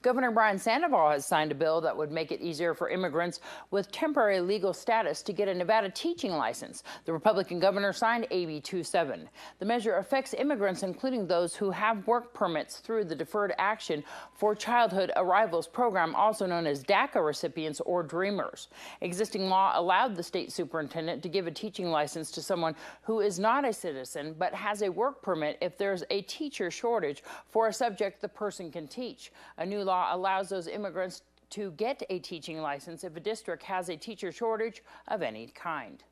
Governor Brian Sandoval has signed a bill that would make it easier for immigrants with temporary legal status to get a Nevada teaching license. The Republican governor signed AB 27. The measure affects immigrants, including those who have work permits through the Deferred Action for Childhood Arrivals program, also known as DACA recipients or Dreamers. Existing law allowed the state superintendent to give a teaching license to someone who is not a citizen but has a work permit if there's a teacher shortage for a subject the person can teach. A new law allows those immigrants to get a teaching license if a district has a teacher shortage of any kind.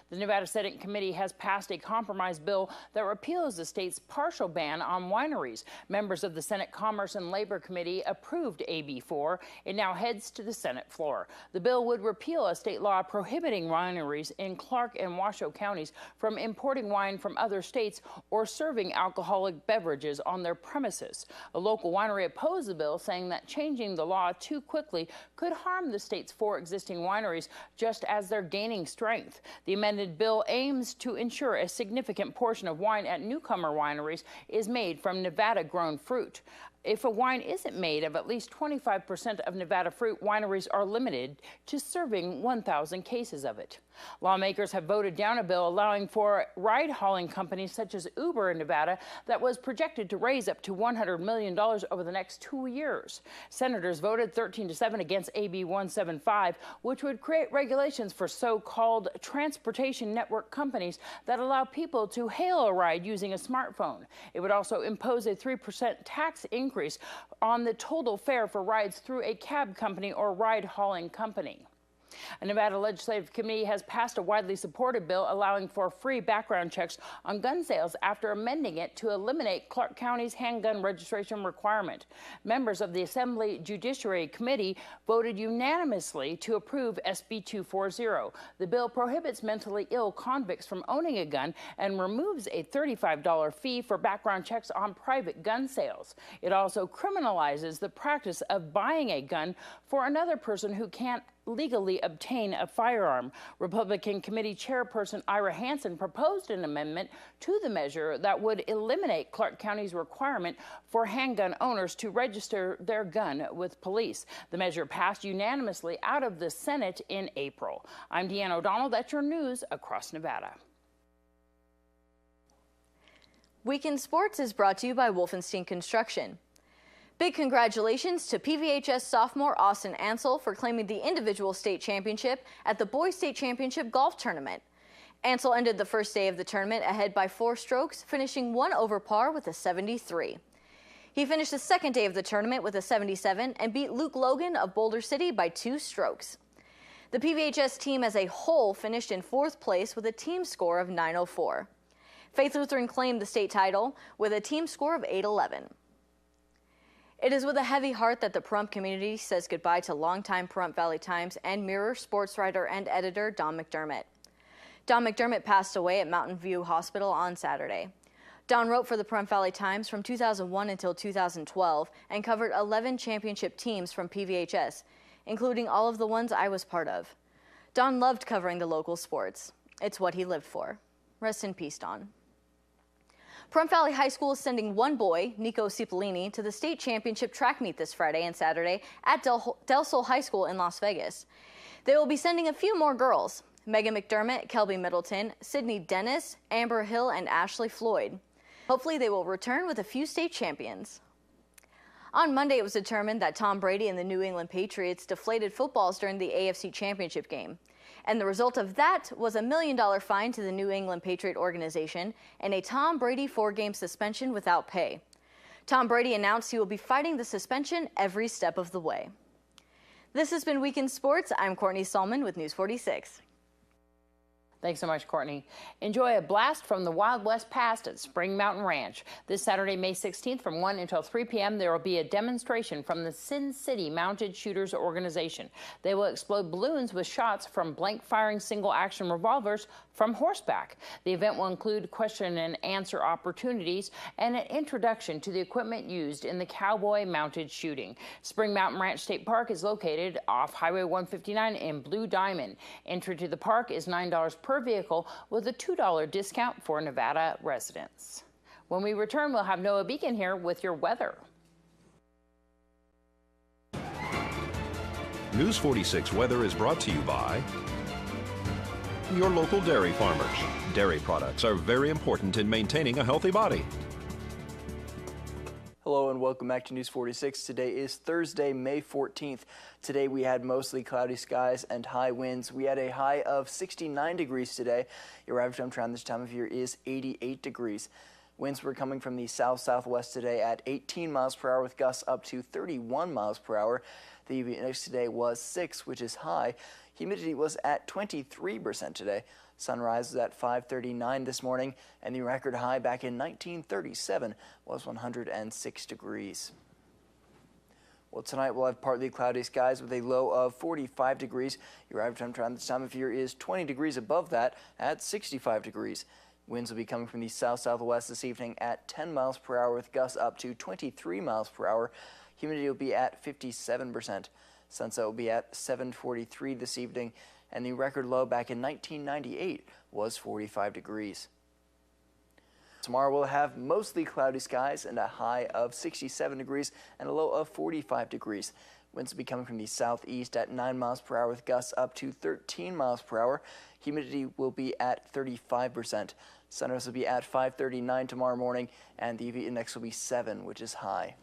The Nevada Senate committee has passed a compromise bill that repeals the state's partial ban on wineries. Members of the Senate Commerce and Labor Committee approved AB 4. It now heads to the Senate floor. The bill would repeal a state law prohibiting wineries in Clark and Washoe counties from importing wine from other states or serving alcoholic beverages on their premises. A local winery opposed the bill, saying that changing the law too quickly could harm the state's 4 existing wineries just as they're gaining strength. The amended bill aims to ensure a significant portion of wine at newcomer wineries is made from Nevada-grown fruit. If a wine isn't made of at least 25% of Nevada fruit, wineries are limited to serving 1,000 cases of it. Lawmakers have voted down a bill allowing for ride-hauling companies such as Uber in Nevada that was projected to raise up to $100 million over the next 2 years. Senators voted 13-7 against AB 175, which would create regulations for so-called transportation network companies that allow people to hail a ride using a smartphone. It would also impose a 3% tax increase on the total fare for rides through a cab company or ride-hauling company. A Nevada legislative committee has passed a widely supported bill allowing for free background checks on gun sales after amending it to eliminate Clark County's handgun registration requirement. Members of the Assembly Judiciary Committee voted unanimously to approve SB 240. The bill prohibits mentally ill convicts from owning a gun and removes a $35 fee for background checks on private gun sales. It also criminalizes the practice of buying a gun for another person who can't legally obtain a firearm. Republican Committee Chairperson Ira Hansen proposed an amendment to the measure that would eliminate Clark County's requirement for handgun owners to register their gun with police. The measure passed unanimously out of the Senate in April. I'm Deanne O'Donnell. That's your news across Nevada. Weekend Sports is brought to you by Wolfenstein Construction. Big congratulations to PVHS sophomore Austin Ansel for claiming the individual state championship at the Boys State Championship Golf Tournament. Ansel ended the first day of the tournament ahead by 4 strokes, finishing 1 over par with a 73. He finished the second day of the tournament with a 77 and beat Luke Logan of Boulder City by 2 strokes. The PVHS team as a whole finished in 4th place with a team score of 904. Faith Lutheran claimed the state title with a team score of 811. It is with a heavy heart that the Pahrump community says goodbye to longtime Pahrump Valley Times and Mirror sports writer and editor Don McDermott. Don McDermott passed away at Mountain View Hospital on Saturday. Don wrote for the Pahrump Valley Times from 2001 until 2012 and covered 11 championship teams from PVHS, including all of the ones I was part of. Don loved covering the local sports. It's what he lived for. Rest in peace, Don. Pahrump Valley High School is sending one boy, Nico Cipollini, to the state championship track meet this Friday and Saturday at Del Sol High School in Las Vegas. They will be sending a few more girls: Megan McDermott, Kelby Middleton, Sydney Dennis, Amber Hill, and Ashley Floyd. Hopefully they will return with a few state champions. On Monday, it was determined that Tom Brady and the New England Patriots deflated footballs during the AFC Championship game. And the result of that was a $1 million fine to the New England Patriot organization and a Tom Brady 4-game suspension without pay. Tom Brady announced he will be fighting the suspension every step of the way. This has been Weekend Sports. I'm Courtney Solman with News 46. Thanks so much, Courtney. Enjoy a blast from the Wild West past at Spring Mountain Ranch. This Saturday, May 16th from 1 until 3 p.m., there will be a demonstration from the Sin City Mounted Shooters Organization. They will explode balloons with shots from blank-firing single-action revolvers from horseback. The event will include question and answer opportunities and an introduction to the equipment used in the cowboy mounted shooting. Spring Mountain Ranch State Park is located off Highway 159 in Blue Diamond. Entry to the park is $9 per vehicle with a $2 discount for Nevada residents. When we return, we'll have Noah Beacon here with your weather. News 46 weather is brought to you by your local dairy farmers. Dairy products are very important in maintaining a healthy body. Hello and welcome back to News 46. Today is Thursday, May 14th. Today we had mostly cloudy skies and high winds. We had a high of 69 degrees today. Your average temperature around this time of year is 88 degrees. Winds were coming from the south-southwest today at 18 miles per hour with gusts up to 31 miles per hour. The UV index today was 6, which is high. Humidity was at 23% today. Sunrise was at 5:39 this morning, and the record high back in 1937 was 106 degrees. Well, tonight we'll have partly cloudy skies with a low of 45 degrees. Your average temperature around this time of year is 20 degrees above that at 65 degrees. Winds will be coming from the south-southwest this evening at 10 miles per hour with gusts up to 23 miles per hour. Humidity will be at 57%. Sunset will be at 7:43 this evening, and the record low back in 1998 was 45 degrees. Tomorrow we'll have mostly cloudy skies and a high of 67 degrees and a low of 45 degrees. Winds will be coming from the southeast at 9 miles per hour with gusts up to 13 miles per hour. Humidity will be at 35%. Sunrise will be at 5:39 tomorrow morning, and the UV index will be 7, which is high.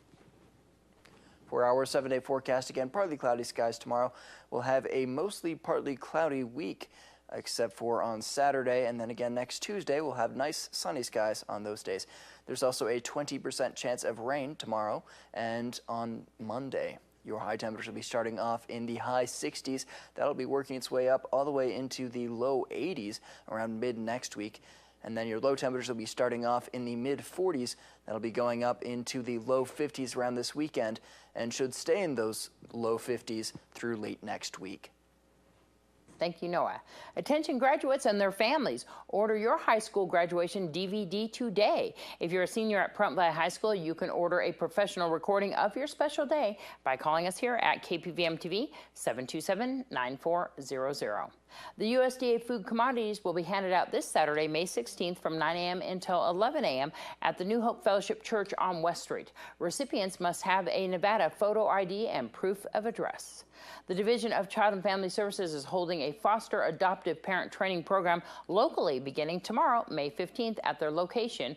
For our 7-day forecast, again, partly cloudy skies tomorrow. We'll have a mostly partly cloudy week, except for on Saturday, and then again next Tuesday, we'll have nice sunny skies on those days. There's also a 20% chance of rain tomorrow and on Monday. Your high temperatures will be starting off in the high 60s. That'll be working its way up all the way into the low 80s around mid next week. And then your low temperatures will be starting off in the mid 40s. That'll be going up into the low 50s around this weekend and should stay in those low 50s through late next week. Thank you, Noah. Attention graduates and their families. Order your high school graduation DVD today. If you're a senior at Pahrump Valley High School, you can order a professional recording of your special day by calling us here at KPVM-TV 727-9400. The USDA food commodities will be handed out this Saturday, May 16th from 9 a.m. until 11 a.m. at the New Hope Fellowship Church on West Street. Recipients must have a Nevada photo ID and proof of address. The Division of Child and Family Services is holding a foster adoptive parent training program locally beginning tomorrow, May 15th at their location,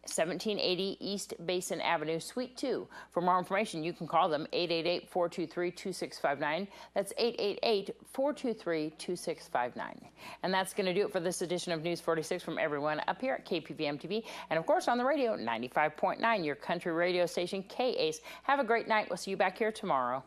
1780 East Basin Avenue, Suite 2. For more information, you can call them 888-423-2659. That's 888-423-2659. And that's going to do it for this edition of News 46 from everyone up here at KPVM-TV. And, of course, on the radio, 95.9, your country radio station, KACE. Have a great night. We'll see you back here tomorrow.